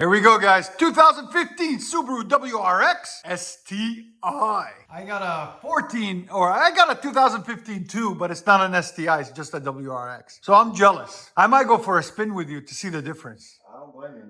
Here we go, guys. 2015 Subaru WRX STI. I got a 2015 too, but it's not an STI, it's just a WRX. So I'm jealous. I might go for a spin with you to see the difference.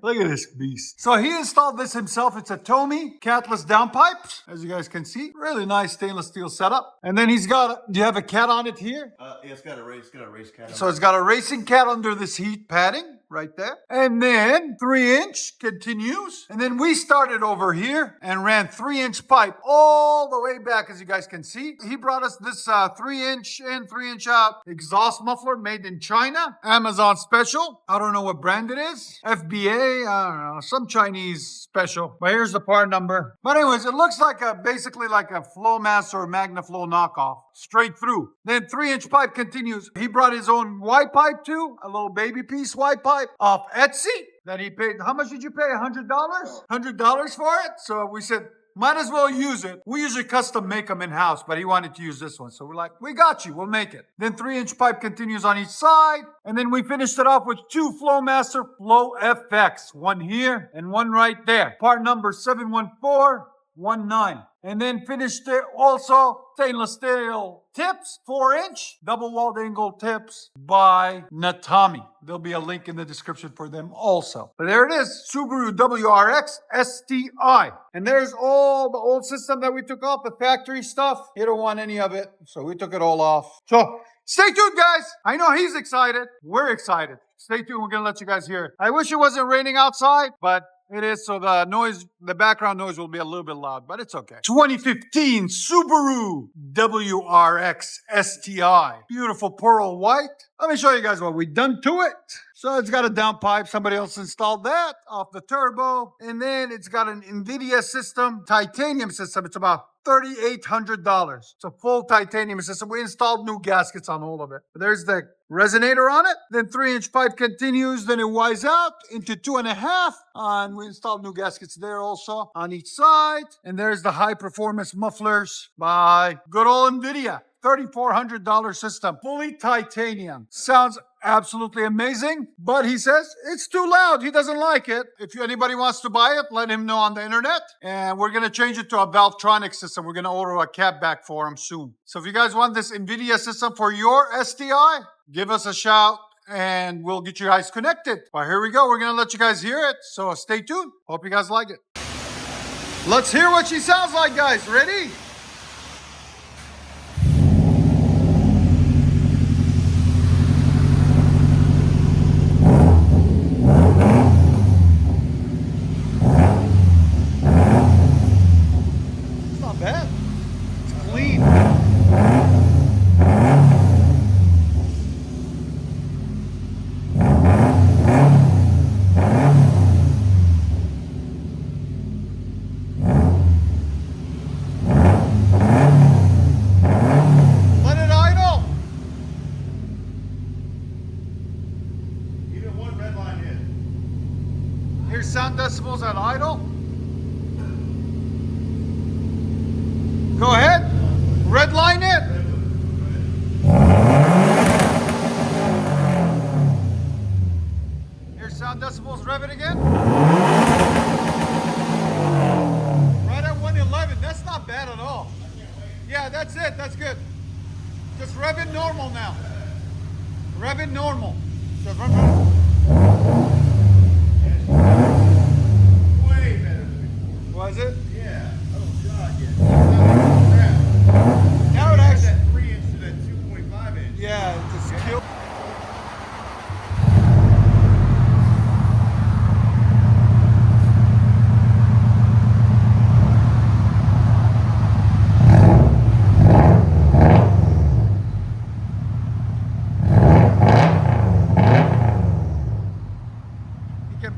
Look at this beast. So he installed this himself. It's a NETAMI catless downpipes, as you guys can see. Really nice stainless steel setup. And then he's got, do you have a cat on it here? Yeah, it's got a race cat. So it's got a racing cat under this heat padding right there. And then 3-inch continues. And then we started over here and ran 3-inch pipe all the way back, as you guys can see. He brought us this 3-inch in, 3-inch out exhaust muffler made in China. Amazon special. I don't know what brand it is. FBA, I don't know, some Chinese special. But here's the part number. But anyways, it looks like basically like a Flowmaster or MagnaFlow knockoff. Straight through. Then 3-inch pipe continues. He brought his own Y pipe too. A little baby piece Y pipe off Etsy that he paid. How much did you pay? $100? $100 for it? So we said, might as well use it. We usually custom make them in-house, but he wanted to use this one. So we're like, we got you. We'll make it. Then 3-inch pipe continues on each side. And then we finished it off with 2 Flowmaster Flow FX. One here and one right there. Part number 71419. And then finished it also stainless steel tips, 4-inch, double-walled angle tips by NETAMI. There'll be a link in the description for them also. But there it is, Subaru WRX STI. And there's all the old system that we took off, the factory stuff. He don't want any of it, so we took it all off. So stay tuned, guys. I know he's excited. We're excited. Stay tuned. We're going to let you guys hear it. I wish it wasn't raining outside, but it is, so the noise, the background noise will be a little bit loud, but it's okay. 2015 Subaru WRX STI. Beautiful pearl white. Let me show you guys what we've done to it. So it's got a downpipe. Somebody else installed that off the turbo. And then it's got an Invidia system, titanium system. It's about $3,800. It's a full titanium system. We installed new gaskets on all of it. There's the resonator on it. Then 3-inch pipe continues. Then it wires out into 2.5. And we installed new gaskets there also on each side. And there's the high performance mufflers by good old Invidia. $3,400 system, fully titanium. Sounds absolutely amazing, but he says it's too loud. He doesn't like it. If anybody wants to buy it, let him know on the internet. And we're going to change it to a Valvetronic system. We're going to order a cab back for him soon. So if you guys want this Invidia system for your STI, give us a shout and we'll get you guys connected. But here we go. We're going to let you guys hear it. So stay tuned. Hope you guys like it. Let's hear what she sounds like, guys. Ready? Here's sound decibels at idle. Go ahead. Redline it. Here's sound decibels. Rev it again. Right at 111. That's not bad at all. Yeah, that's it. That's good. Just rev it normal now. Rev it normal. Just rev it. Way better than before. Was it? Yeah. Oh God, yeah. Now it actually that 3-inch to that 2.5-inch. Yeah, it just killed.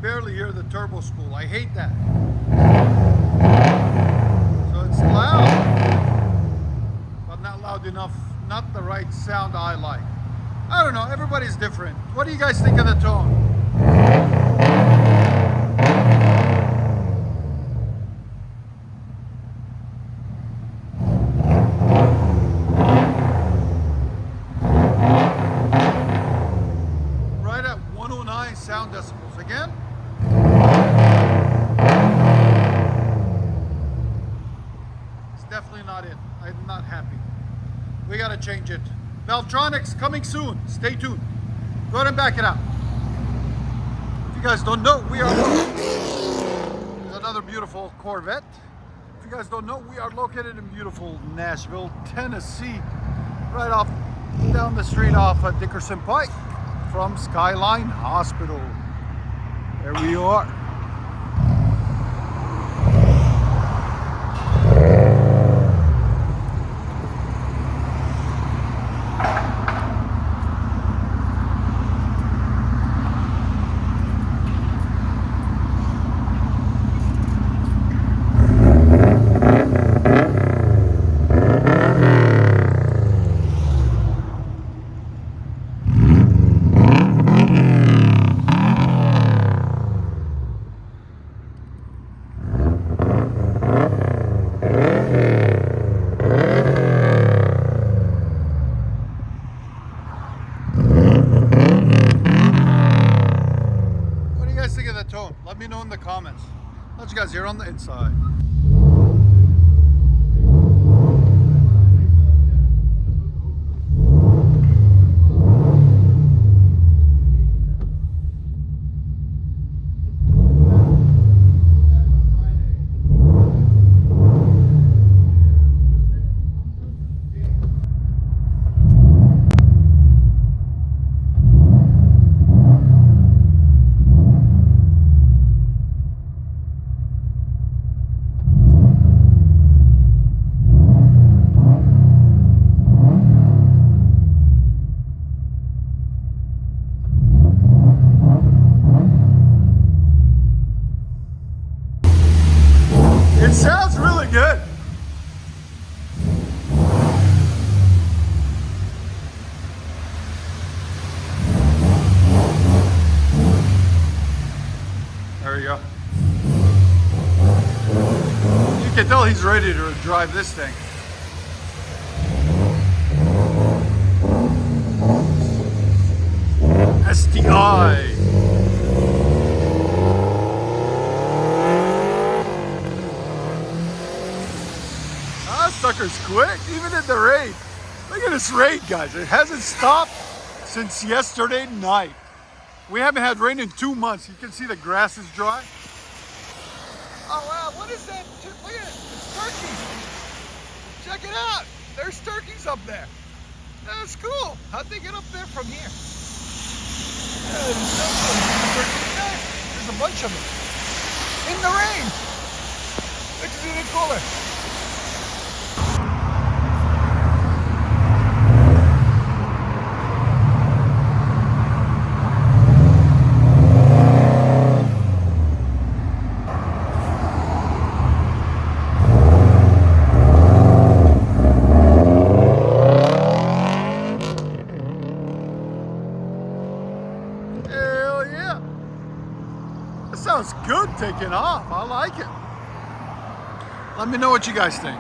Barely hear the turbo spool. I hate that. So it's loud, but not loud enough. Not the right sound I like. I don't know. Everybody's different. What do you guys think of the tone? Right at 109 sound decibels. Again. change it. Valvetronics coming soon. Stay tuned. Go ahead and back it out. If you guys don't know, we are There's another beautiful Corvette. If you guys don't know, we are located in beautiful Nashville, Tennessee, right off down the street off Dickerson Pike from Skyline Hospital. There we are. Tone. Let me know in the comments. Let you guys hear on the inside. It sounds really good. There you go. You can tell he's ready to drive this thing. STI. Sucker's quick, even in the rain. Look at this rain, guys. It hasn't stopped since yesterday night. We haven't had rain in 2 months. You can see the grass is dry. Oh wow, what is that? Look at it, it's turkeys. Check it out. There's turkeys up there. That's cool. How'd they get up there from here? There's a bunch of them. In the rain. It's even cooler. Sounds good taking off. I like it. Let me know what you guys think.